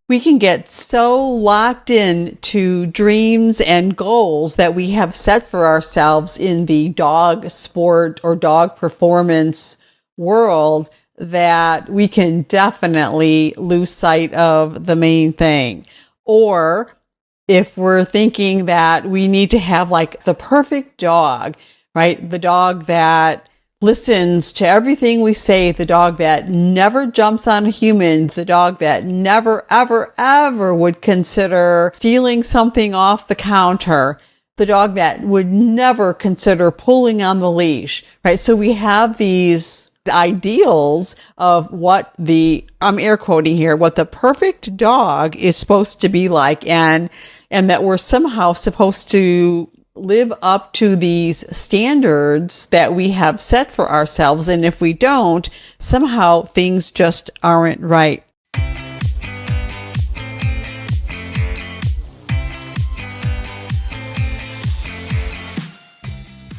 We can get so locked in to dreams and goals that we have set for ourselves in the dog sport or dog performance world that we can definitely lose sight of the main thing. Or if we're thinking that we need to have like the perfect dog, right? The dog that listens to everything we say, the dog that never jumps on a human, the dog that never, ever, ever would consider stealing something off the counter, the dog that would never consider pulling on the leash, right? So we have these ideals of what I'm air quoting here, what the perfect dog is supposed to be like, and that we're somehow supposed to live up to these standards that we have set for ourselves. And if we don't, somehow things just aren't right.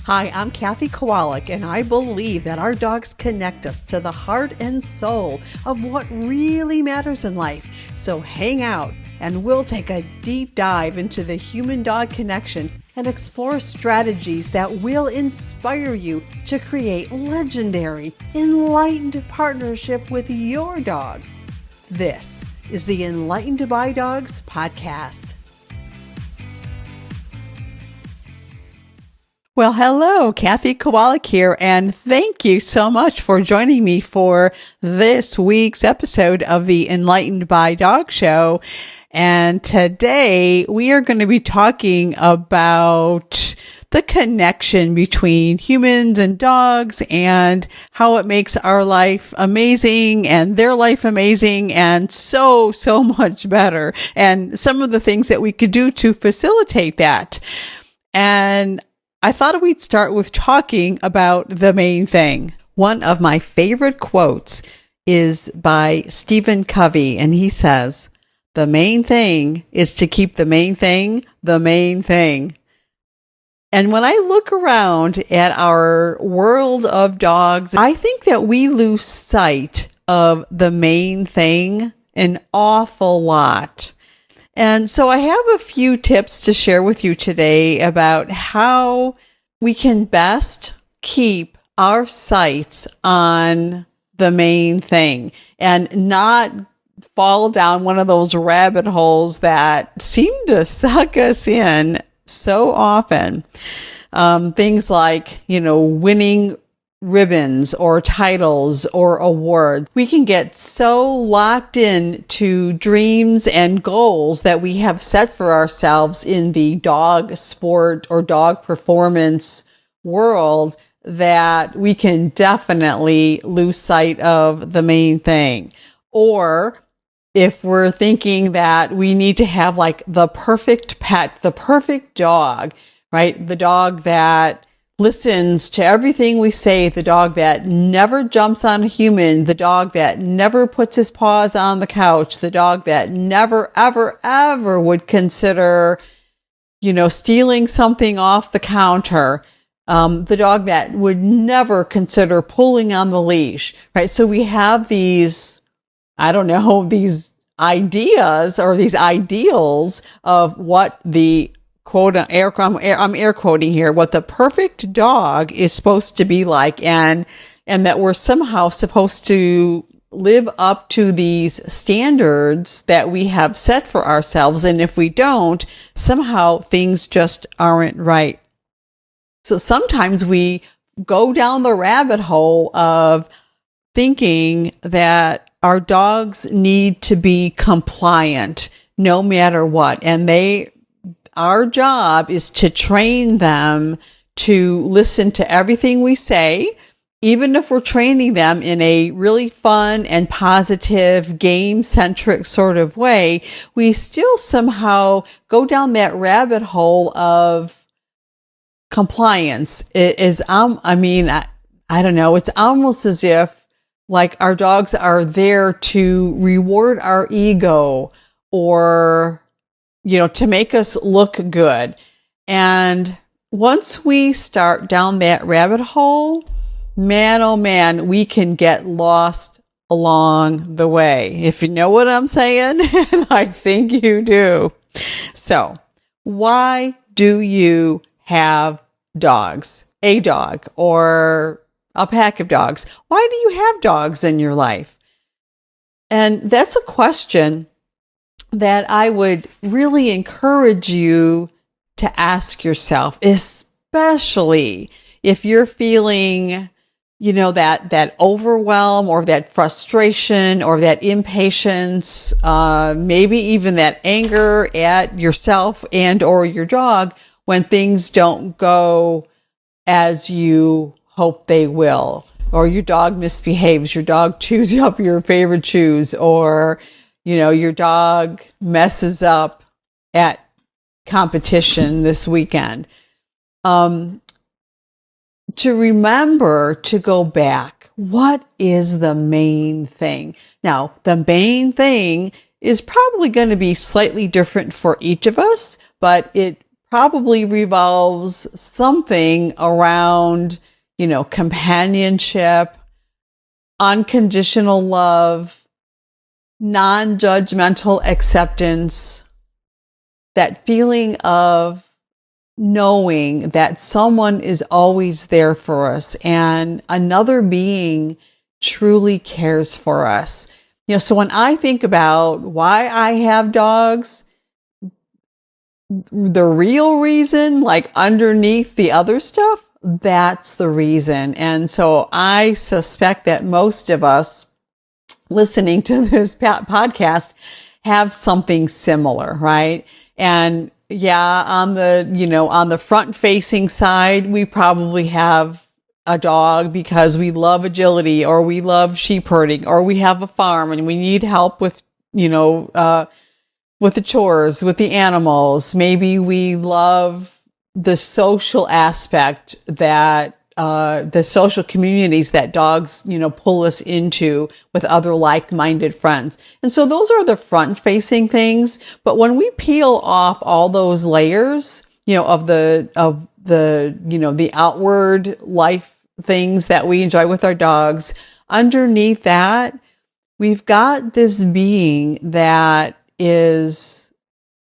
Hi, I'm Kathy Kowalik, and I believe that our dogs connect us to the heart and soul of what really matters in life. So hang out and we'll take a deep dive into the human-dog connection and explore strategies that will inspire you to create legendary, enlightened partnership with your dog. This is the Enlightened by Dogs podcast. Well, hello, Kathy Kowalik here, and thank you so much for joining me for this week's episode of the Enlightened by Dog Show. And today we are going to be talking about the connection between humans and dogs and how it makes our life amazing and their life amazing and so much better, and some of the things that we could do to facilitate that. And I thought we'd start with talking about the main thing. One of my favorite quotes is by Stephen Covey, and he says, "The main thing is to keep the main thing the main thing." And when I look around at our world of dogs, I think that we lose sight of the main thing an awful lot. And so I have a few tips to share with you today about how we can best keep our sights on the main thing and not fall down one of those rabbit holes that seem to suck us in so often. Things like, winning ribbons or titles or awards. We can get so locked in to dreams and goals that we have set for ourselves in the dog sport or dog performance world that we can definitely lose sight of the main thing. Or if we're thinking that we need to have like the perfect pet, the perfect dog, right? The dog that listens to everything we say, the dog that never jumps on a human, the dog that never puts his paws on the couch, the dog that never, ever, ever would consider, stealing something off the counter, the dog that would never consider pulling on the leash, right? So we have these, these ideas or these ideals of what the quote, I'm air quoting here, what the perfect dog is supposed to be like, and that we're somehow supposed to live up to these standards that we have set for ourselves. And if we don't, somehow things just aren't right. So sometimes we go down the rabbit hole of thinking that our dogs need to be compliant no matter what. And our job is to train them to listen to everything we say, even if we're training them in a really fun and positive, game-centric sort of way. We still somehow go down that rabbit hole of compliance. It is, I don't know, it's almost as if like our dogs are there to reward our ego or to make us look good. And once we start down that rabbit hole, man, oh man, we can get lost along the way. If you know what I'm saying, and I think you do. So, why do you have dogs? A dog or a pack of dogs? Why do you have dogs in your life? And that's a question that I would really encourage you to ask yourself, especially if you're feeling, that overwhelm or that frustration or that impatience, maybe even that anger at yourself and or your dog when things don't go as you hope they will, or your dog misbehaves, your dog chews up your favorite chews, or your dog messes up at competition this weekend. To remember to go back. What is the main thing? Now, the main thing is probably going to be slightly different for each of us, but it probably revolves something around, companionship, unconditional love, non-judgmental acceptance, that feeling of knowing that someone is always there for us and another being truly cares for us. So when I think about why I have dogs, the real reason, like underneath the other stuff, that's the reason. And so I suspect that most of us listening to this podcast have something similar, right? And yeah, on the front facing side, we probably have a dog because we love agility, or we love sheep herding, or we have a farm and we need help with, with the chores, with the animals. Maybe we love the social aspect that the social communities that dogs, pull us into with other like-minded friends. And so those are the front-facing things. But when we peel off all those layers, of the outward life things that we enjoy with our dogs, underneath that, we've got this being that is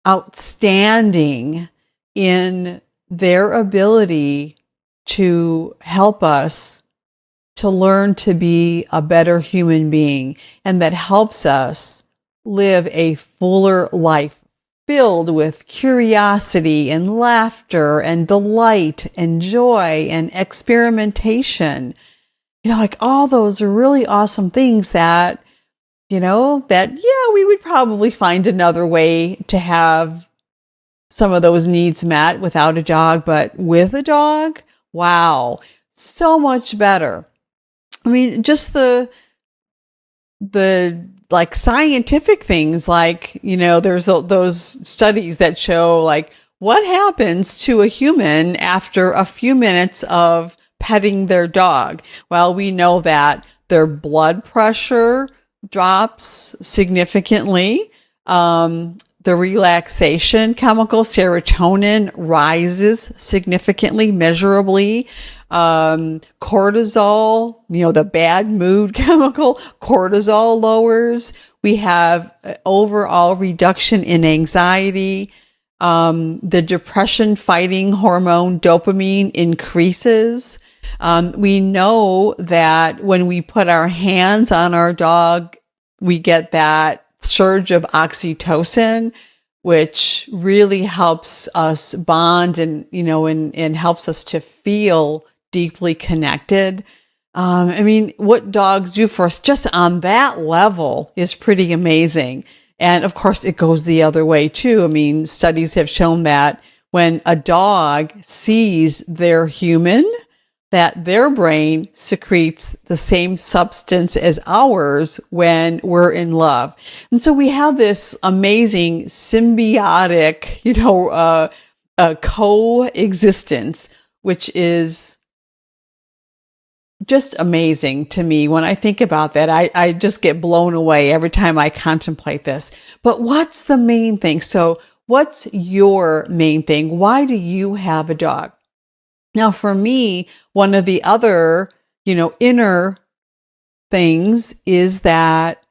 outstanding in their ability to help us to learn to be a better human being, and that helps us live a fuller life filled with curiosity and laughter and delight and joy and experimentation. Like all those really awesome things that, we would probably find another way to have some of those needs met without a dog, but with a dog, wow, so much better. I mean, just the like scientific things, like, there's those studies that show like what happens to a human after a few minutes of petting their dog. Well, we know that their blood pressure drops significantly. The relaxation chemical serotonin rises significantly, measurably. Cortisol, the bad mood chemical, cortisol lowers. We have overall reduction in anxiety. The depression fighting hormone dopamine increases. We know that when we put our hands on our dog, we get that surge of oxytocin, which really helps us bond and, and helps us to feel deeply connected. What dogs do for us just on that level is pretty amazing. And of course, it goes the other way too. Studies have shown that when a dog sees their human, that their brain secretes the same substance as ours when we're in love. And so we have this amazing symbiotic, coexistence, which is just amazing to me. When I think about that, I just get blown away every time I contemplate this. But what's the main thing? So what's your main thing? Why do you have a dog? Now, for me, one of the other, inner things is that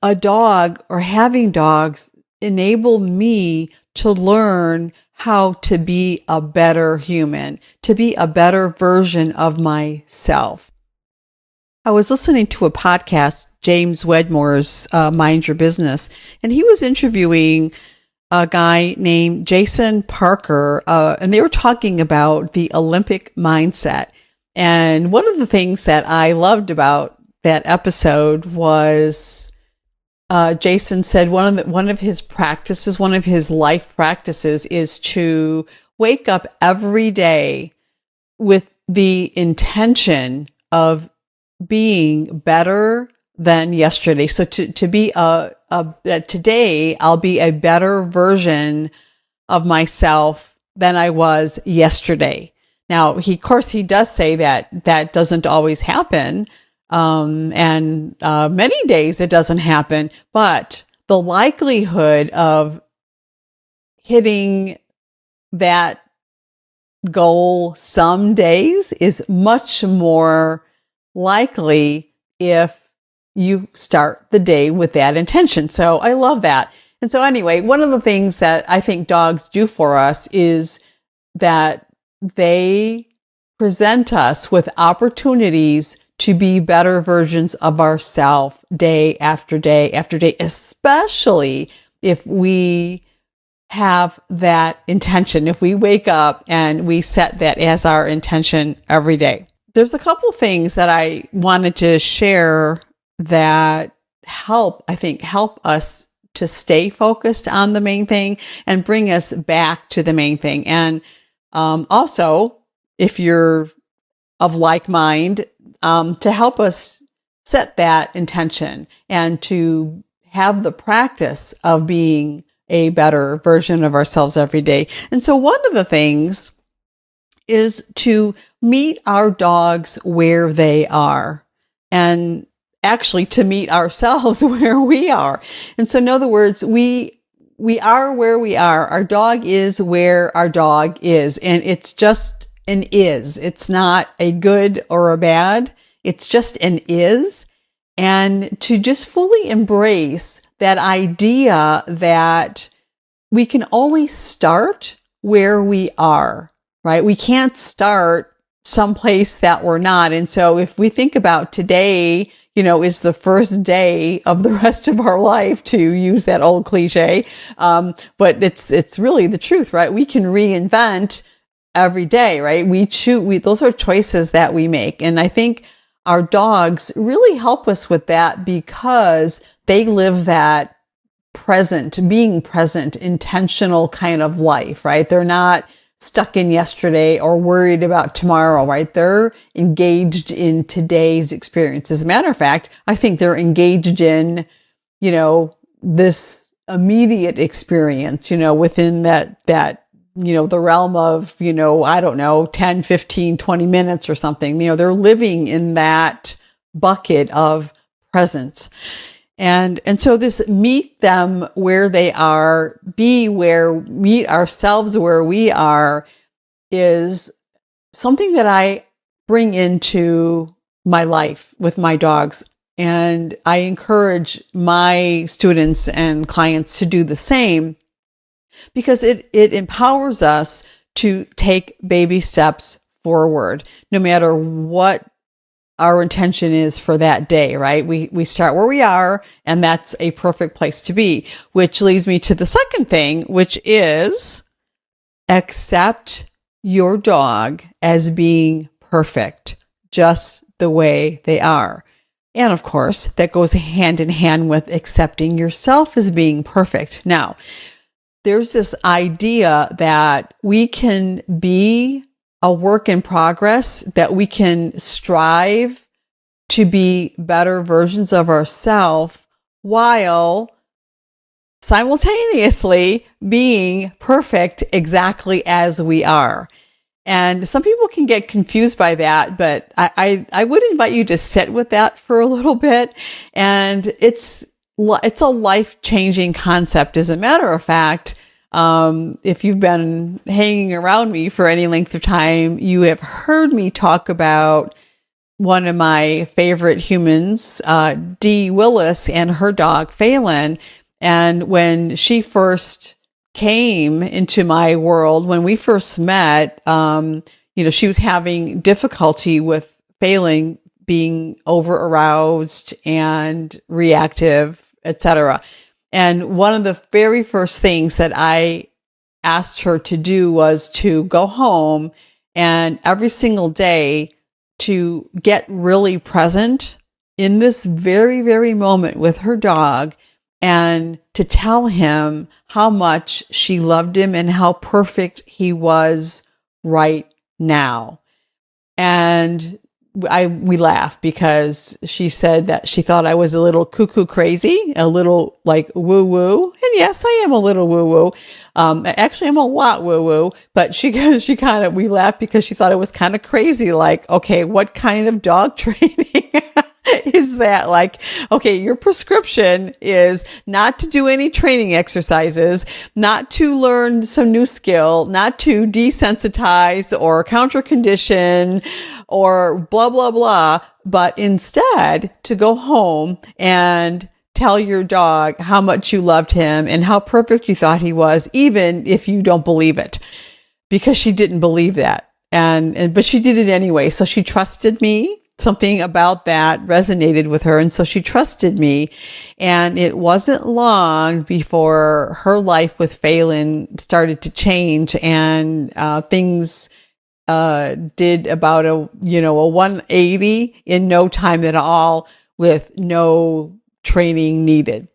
a dog or having dogs enable me to learn how to be a better human, to be a better version of myself. I was listening to a podcast, James Wedmore's Mind Your Business, and he was interviewing a guy named Jason Parker, and they were talking about the Olympic mindset. And one of the things that I loved about that episode was Jason said one of his practices, one of his life practices, is to wake up every day with the intention of being better than yesterday. So to be today, I'll be a better version of myself than I was yesterday. Now, of course, he does say that doesn't always happen. And many days it doesn't happen, but the likelihood of hitting that goal some days is much more likely if you start the day with that intention. So I love that. And so anyway, one of the things that I think dogs do for us is that they present us with opportunities to be better versions of ourselves day after day after day, especially if we have that intention, if we wake up and we set that as our intention every day. There's a couple things that I wanted to share that help us to stay focused on the main thing and bring us back to the main thing. And also, if you're of like mind, to help us set that intention and to have the practice of being a better version of ourselves every day. And so one of the things is to meet our dogs where they are, and actually to meet ourselves where we are. And so in other words, we are where we are. Our dog is where our dog is, and it's just an is. It's not a good or a bad. It's just an is. And to just fully embrace that idea that we can only start where we are, right? We can't start someplace that we're not. And so if we think about today, is the first day of the rest of our life, to use that old cliche. But it's really the truth, right? We can reinvent every day, right? Those are choices that we make. And I think our dogs really help us with that because they live that being present, intentional kind of life, right? They're not stuck in yesterday or worried about tomorrow, right? They're engaged in today's experience. As a matter of fact, I think they're engaged in, this immediate experience, within that, the realm of, I don't know, 10, 15, 20 minutes or something. They're living in that bucket of presence. And so this meet them where they are, meet ourselves where we are, is something that I bring into my life with my dogs. And I encourage my students and clients to do the same, because it empowers us to take baby steps forward, no matter what our intention is for that day, right? We start where we are, and that's a perfect place to be, which leads me to the second thing, which is accept your dog as being perfect, just the way they are. And of course, that goes hand in hand with accepting yourself as being perfect. Now, there's this idea that we can be a work in progress, that we can strive to be better versions of ourselves while simultaneously being perfect exactly as we are. And some people can get confused by that, but I would invite you to sit with that for a little bit. And it's a life-changing concept. As a matter of fact, if you've been hanging around me for any length of time, you have heard me talk about one of my favorite humans, Dee Willis, and her dog, Phelan. And when she first came into my world, when we first met, she was having difficulty with Phelan being over aroused and reactive, etc. And one of the very first things that I asked her to do was to go home and every single day to get really present in this very, very moment with her dog and to tell him how much she loved him and how perfect he was right now. And we laughed because she said that she thought I was a little cuckoo crazy, a little like woo woo. And yes, I am a little woo woo. Actually, I'm a lot woo woo, but we laughed because she thought it was kind of crazy. Like, okay, what kind of dog training is that? Like, okay, your prescription is not to do any training exercises, not to learn some new skill, not to desensitize or counter condition or blah, blah, blah, but instead to go home and tell your dog how much you loved him and how perfect you thought he was, even if you don't believe it, because she didn't believe that. But she did it anyway. So she trusted me. Something about that resonated with her. And so she trusted me. And it wasn't long before her life with Phelan started to change, and things did about a 180 in no time at all, with no training needed.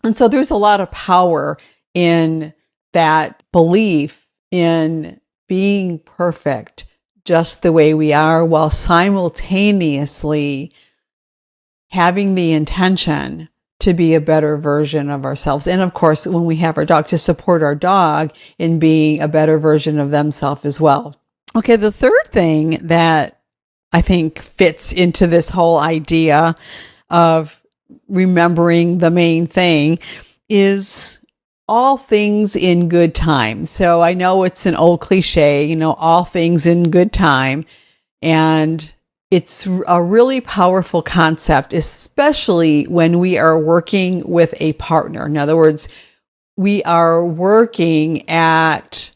And so there's a lot of power in that belief in being perfect just the way we are, while simultaneously having the intention to be a better version of ourselves. And of course, when we have our dog, to support our dog in being a better version of themselves as well. Okay, the third thing that I think fits into this whole idea of remembering the main thing is all things in good time. So I know it's an old cliche, all things in good time. And it's a really powerful concept, especially when we are working with a partner. In other words, we are working at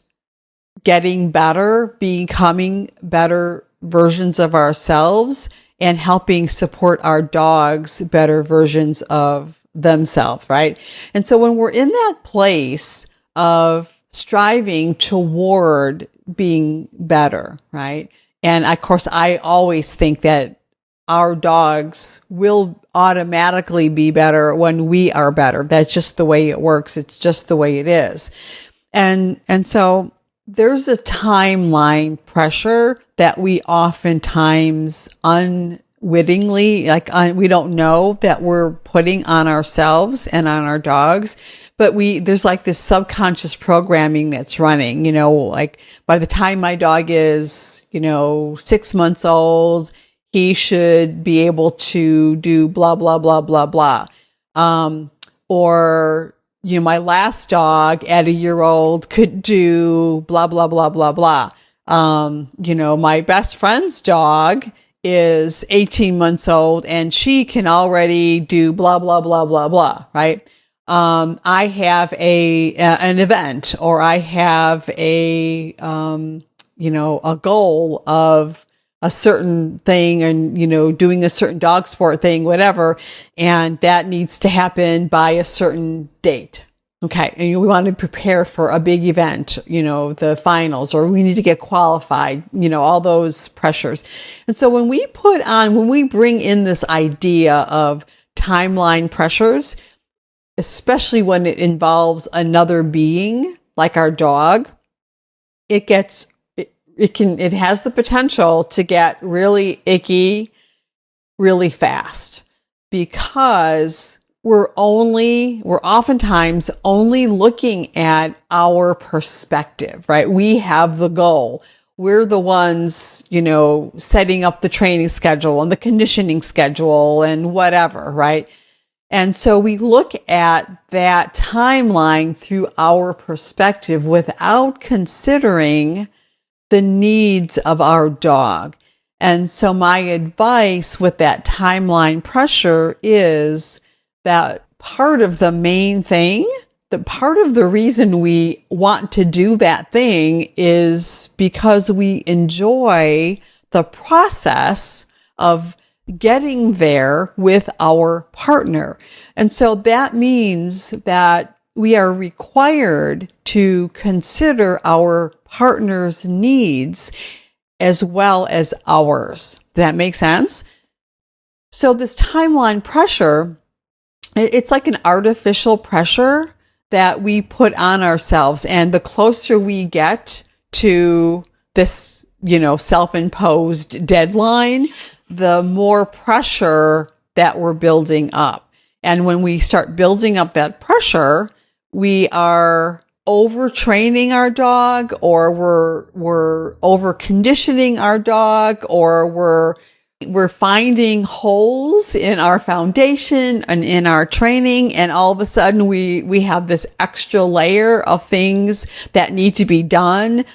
getting better, becoming better versions of ourselves, and helping support our dogs better versions of themselves, right? And so when we're in that place of striving toward being better, right? And of course, I always think that our dogs will automatically be better when we are better. That's just the way it works. It's just the way it is. And so there's a timeline pressure that we oftentimes unwittingly, we don't know that we're putting on ourselves and on our dogs, but there's like this subconscious programming that's running, like by the time my dog is, 6 months old, he should be able to do blah, blah, blah, blah, blah. Or my last dog at 1 year old could do blah, blah, blah, blah, blah. My best friend's dog is 18 months old and she can already do blah, blah, blah, blah, blah, right? I have an event, or I have a goal of a certain thing, and, doing a certain dog sport thing, whatever. And that needs to happen by a certain date. Okay. And we want to prepare for a big event, the finals, or we need to get qualified, all those pressures. And so when we bring in this idea of timeline pressures, especially when it involves another being like our dog, it has the potential to get really icky really fast, because we're oftentimes only looking at our perspective, right? We have the goal. We're the ones, setting up the training schedule and the conditioning schedule and whatever, right? And so we look at that timeline through our perspective without considering the needs of our dog. And so my advice with that timeline pressure is that part of the main thing, the part of the reason we want to do that thing is because we enjoy the process of getting there with our partner. And so that means that we are required to consider our partner's needs as well as ours. Does that make sense? So this timeline pressure, it's like an artificial pressure that we put on ourselves. And the closer we get to this, self-imposed deadline, the more pressure that we're building up. And when we start building up that pressure, we are overtraining our dog, or we're over conditioning our dog, or we're finding holes in our foundation and in our training, and all of a sudden we have this extra layer of things that need to be done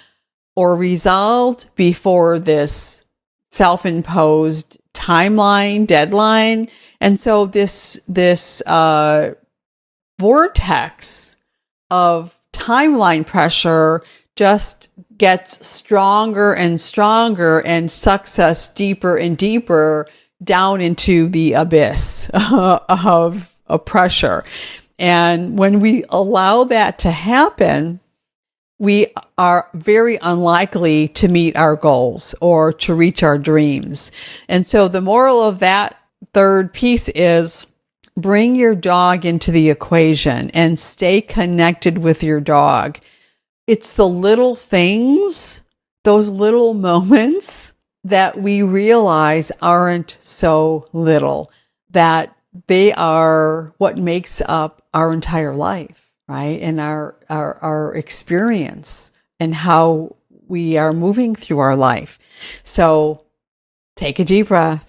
or resolved before this self-imposed timeline deadline. And so this vortex of timeline pressure just gets stronger and stronger and sucks us deeper and deeper down into the abyss of pressure. And when we allow that to happen, we are very unlikely to meet our goals or to reach our dreams. And so the moral of that third piece is bring your dog into the equation and stay connected with your dog. It's the little things, those little moments that we realize aren't so little, that they are what makes up our entire life, right? And our experience and how we are moving through our life. So take a deep breath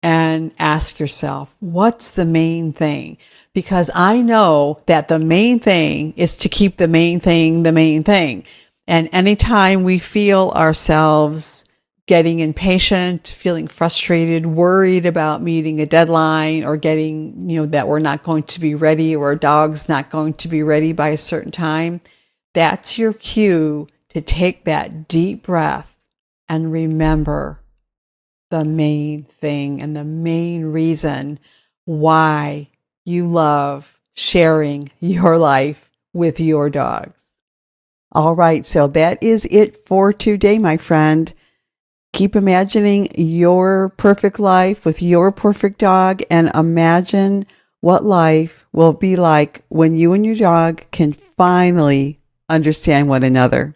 and ask yourself, what's the main thing? Because I know that the main thing is to keep the main thing the main thing. And anytime we feel ourselves getting impatient, feeling frustrated, worried about meeting a deadline, or getting, that we're not going to be ready, or our dog's not going to be ready by a certain time, that's your cue to take that deep breath and remember the main thing and the main reason why you love sharing your life with your dogs. All right, so that is it for today, my friend. Keep imagining your perfect life with your perfect dog, and imagine what life will be like when you and your dog can finally understand one another.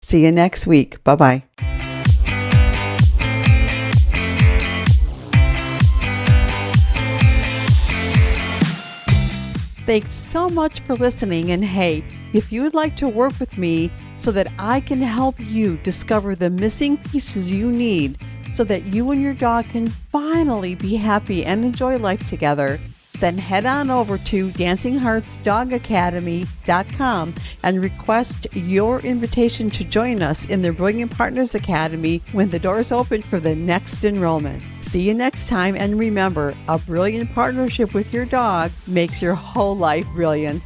See you next week. Bye-bye. Thanks so much for listening, and hey, if you would like to work with me so that I can help you discover the missing pieces you need so that you and your dog can finally be happy and enjoy life together, then head on over to dancingheartsdogacademy.com and request your invitation to join us in the Brilliant Partners Academy when the doors open for the next enrollment. See you next time, and remember, a brilliant partnership with your dog makes your whole life brilliant.